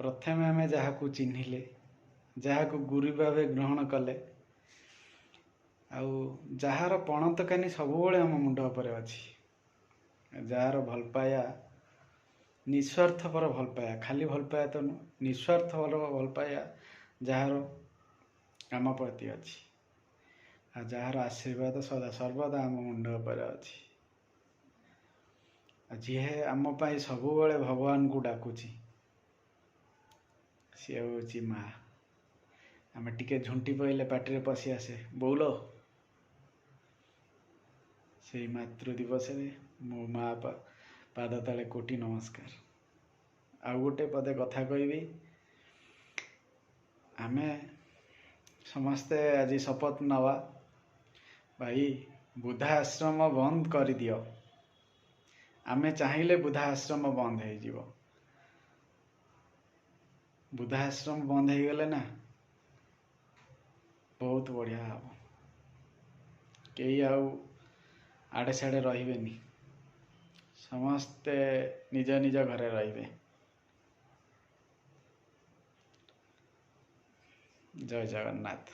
प्रथमे आमे जहाकू चिन्हिले जहाकू गुरु भावे ग्रहण कले आउ जार पणतकानी सबुबले आम मुंड उपरे अछि जार भल पाया निस्वार्थपर भल पाया खाली भल पाया तो निस्वार्थपर भल पाया जार आम प्रति अछि आ जार आशीर्वाद सदा सर्वदा आम मुंड उपरे अछि जी आम पाई सबुबले भगवान को डाकुची सी हूँ माँ आम टिके झुंटी पड़े पार्टी पशि आसे बोल से मातृ दिवस मो माँ पाद तले कोटि नमस्कार। आ गोटे पदे कथा कहबी आमे समस्ते आज शपथ नवा भाई बुद्धा आश्रम बंद कर दियो आमे चाहिए बुद्धा आश्रम बंद हो जीवो बुद्धा आश्रम बंद हो गले ना बहुत बढ़िया हम कई आड़े साड़े रही समस्ते निज निज घरे रहिबे। जय जगन्नाथ।